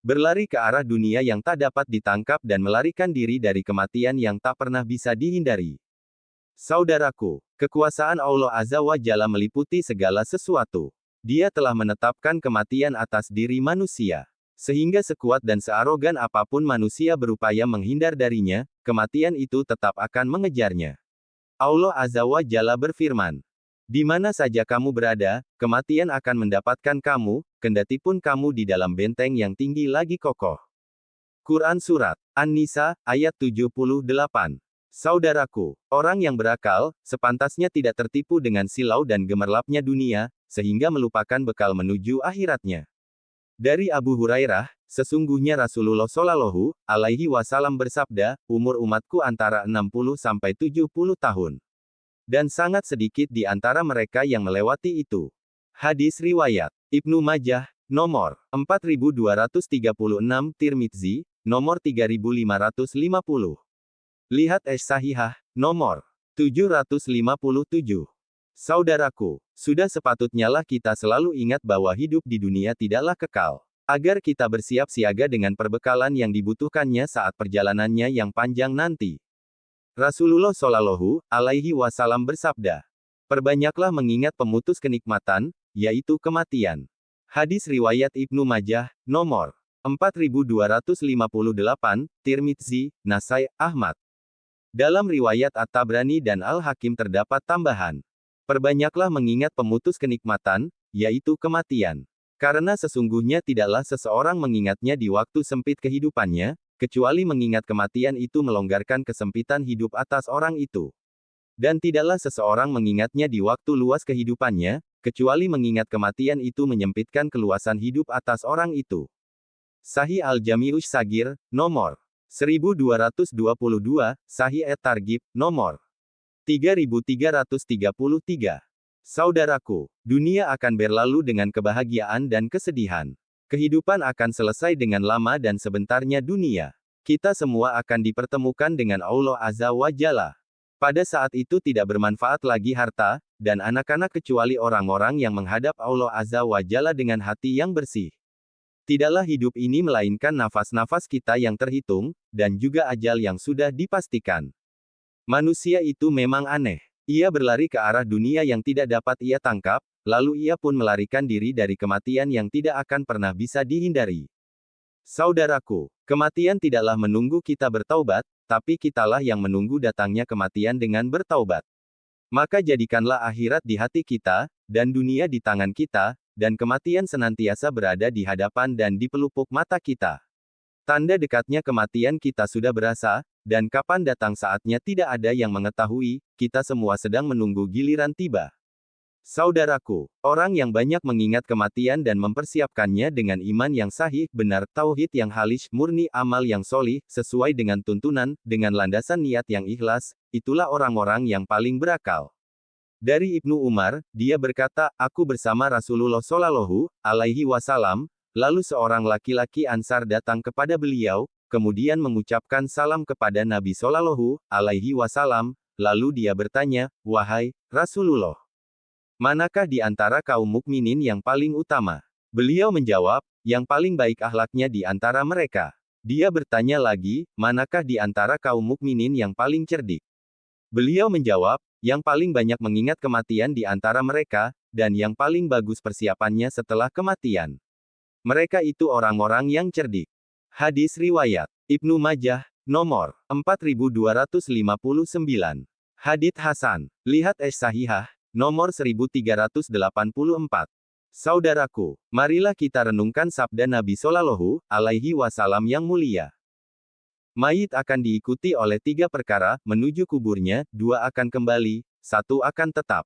berlari ke arah dunia yang tak dapat ditangkap dan melarikan diri dari kematian yang tak pernah bisa dihindari. Saudaraku, kekuasaan Allah Azza wa Jalla meliputi segala sesuatu. Dia telah menetapkan kematian atas diri manusia. Sehingga sekuat dan searogan apapun manusia berupaya menghindar darinya, kematian itu tetap akan mengejarnya. Allah Azza wa Jalla berfirman, "Di mana saja kamu berada, kematian akan mendapatkan kamu, kendatipun kamu di dalam benteng yang tinggi lagi kokoh." Quran Surat An-Nisa, ayat 78. Saudaraku, orang yang berakal, sepantasnya tidak tertipu dengan silau dan gemerlapnya dunia, sehingga melupakan bekal menuju akhiratnya. Dari Abu Hurairah, sesungguhnya Rasulullah Shallallahu Alaihi Wasallam bersabda, umur umatku antara 60 sampai 70 tahun. Dan sangat sedikit di antara mereka yang melewati itu. Hadis riwayat Ibnu Majah, nomor 4236, Tirmidzi, nomor 3550. Lihat Sahihah, nomor 757. Saudaraku, sudah sepatutnya lah kita selalu ingat bahwa hidup di dunia tidaklah kekal. Agar kita bersiap siaga dengan perbekalan yang dibutuhkannya saat perjalanannya yang panjang nanti. Rasulullah Shallallahu Alaihi Wasallam bersabda, "Perbanyaklah mengingat pemutus kenikmatan, yaitu kematian." Hadis riwayat Ibnu Majah, nomor 4258, Tirmidzi, Nasai, Ahmad. Dalam riwayat At-Tabrani dan Al-Hakim terdapat tambahan, "Perbanyaklah mengingat pemutus kenikmatan, yaitu kematian. Karena sesungguhnya tidaklah seseorang mengingatnya di waktu sempit kehidupannya, kecuali mengingat kematian itu melonggarkan kesempitan hidup atas orang itu. Dan tidaklah seseorang mengingatnya di waktu luas kehidupannya, kecuali mengingat kematian itu menyempitkan keluasan hidup atas orang itu." Sahih Al-Jami'us Sagir, nomor 1222, Sahih At-Targhib, nomor 3333. Saudaraku, dunia akan berlalu dengan kebahagiaan dan kesedihan. Kehidupan akan selesai dengan lama dan sebentarnya dunia. Kita semua akan dipertemukan dengan Allah Azza wa Jalla. Pada saat itu tidak bermanfaat lagi harta, dan anak-anak kecuali orang-orang yang menghadap Allah Azza wa Jalla dengan hati yang bersih. Tidaklah hidup ini melainkan nafas-nafas kita yang terhitung, dan juga ajal yang sudah dipastikan. Manusia itu memang aneh. Ia berlari ke arah dunia yang tidak dapat ia tangkap, lalu ia pun melarikan diri dari kematian yang tidak akan pernah bisa dihindari. Saudaraku, kematian tidaklah menunggu kita bertaubat, tapi kitalah yang menunggu datangnya kematian dengan bertaubat. Maka jadikanlah akhirat di hati kita, dan dunia di tangan kita, dan kematian senantiasa berada di hadapan dan di pelupuk mata kita. Tanda dekatnya kematian kita sudah berasa, dan kapan datang saatnya tidak ada yang mengetahui, kita semua sedang menunggu giliran tiba. Saudaraku, orang yang banyak mengingat kematian dan mempersiapkannya dengan iman yang sahih, benar, tauhid yang halis, murni, amal yang solih, sesuai dengan tuntunan, dengan landasan niat yang ikhlas, itulah orang-orang yang paling berakal. Dari Ibnu Umar, dia berkata, aku bersama Rasulullah Shallallahu Alaihi Wasallam, lalu seorang laki-laki Ansar datang kepada beliau, kemudian mengucapkan salam kepada Nabi Shallallahu Alaihi Wasallam, lalu dia bertanya, wahai Rasulullah, manakah di antara kaum mukminin yang paling utama? Beliau menjawab, yang paling baik akhlaknya di antara mereka. Dia bertanya lagi, manakah di antara kaum mukminin yang paling cerdik? Beliau menjawab, yang paling banyak mengingat kematian di antara mereka, dan yang paling bagus persiapannya setelah kematian. Mereka itu orang-orang yang cerdik. Hadis riwayat Ibnu Majah, nomor 4259. Hadits Hasan. Lihat Sahihah, nomor 1384. Saudaraku, marilah kita renungkan sabda Nabi Shallallahu Alaihi Wasallam yang mulia. Mayit akan diikuti oleh 3 perkara, menuju kuburnya, 2 akan kembali, 1 akan tetap.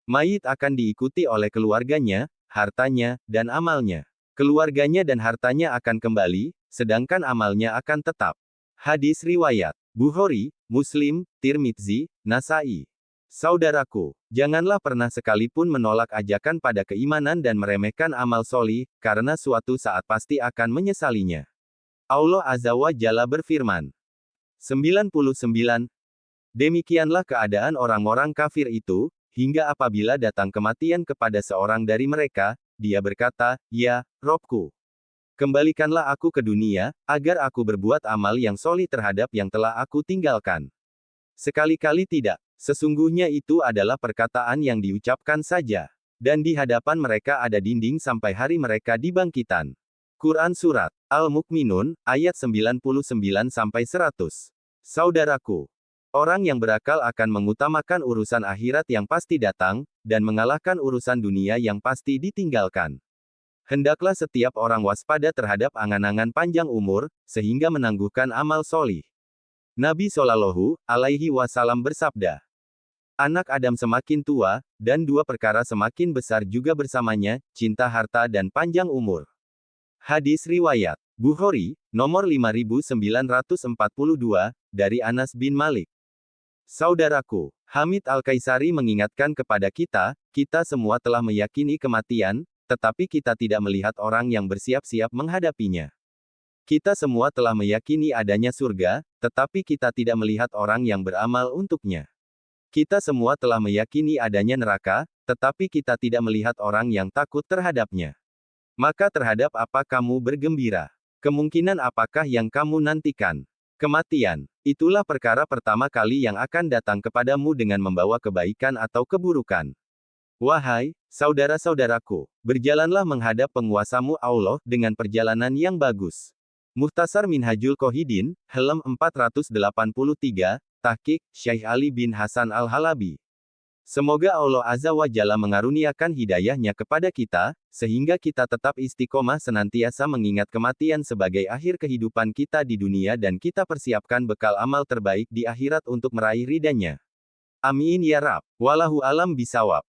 Mayit akan diikuti oleh keluarganya, hartanya, dan amalnya. Keluarganya dan hartanya akan kembali, sedangkan amalnya akan tetap. Hadis riwayat Bukhari, Muslim, Tirmidzi, Nasai. Saudaraku, janganlah pernah sekalipun menolak ajakan pada keimanan dan meremehkan amal solih, karena suatu saat pasti akan menyesalinya. Allah Azza wa Jalla berfirman. 99. Demikianlah keadaan orang-orang kafir itu, hingga apabila datang kematian kepada seorang dari mereka, dia berkata, ya, Robku. Kembalikanlah aku ke dunia, agar aku berbuat amal yang solih terhadap yang telah aku tinggalkan. Sekali-kali tidak. Sesungguhnya itu adalah perkataan yang diucapkan saja. Dan di hadapan mereka ada dinding sampai hari mereka dibangkitan. Quran Surat Al-Mukminun, ayat 99-100. Saudaraku, orang yang berakal akan mengutamakan urusan akhirat yang pasti datang, dan mengalahkan urusan dunia yang pasti ditinggalkan. Hendaklah setiap orang waspada terhadap angan-angan panjang umur, sehingga menangguhkan amal solih. Nabi Shallallahu Alaihi Wasallam bersabda, anak Adam semakin tua, dan dua perkara semakin besar juga bersamanya, cinta harta dan panjang umur. Hadis Riwayat Bukhari, nomor 5942, dari Anas bin Malik. Saudaraku, Hamid Al-Kaisari mengingatkan kepada kita semua telah meyakini kematian, tetapi kita tidak melihat orang yang bersiap-siap menghadapinya. Kita semua telah meyakini adanya surga, tetapi kita tidak melihat orang yang beramal untuknya. Kita semua telah meyakini adanya neraka, tetapi kita tidak melihat orang yang takut terhadapnya. Maka terhadap apa kamu bergembira? Kemungkinan apakah yang kamu nantikan? Kematian. Itulah perkara pertama kali yang akan datang kepadamu dengan membawa kebaikan atau keburukan. Wahai saudara-saudaraku, berjalanlah menghadap penguasamu Allah dengan perjalanan yang bagus. Mukhtasar Minhajul Qohidin, halaman 483, Tahqiq, Syekh Ali bin Hasan Al-Halabi. Semoga Allah Azza wa Jalla mengaruniakan hidayahnya kepada kita, sehingga kita tetap istiqomah senantiasa mengingat kematian sebagai akhir kehidupan kita di dunia dan kita persiapkan bekal amal terbaik di akhirat untuk meraih ridhanya. Amin ya Rabb. Wallahu alam bisawab.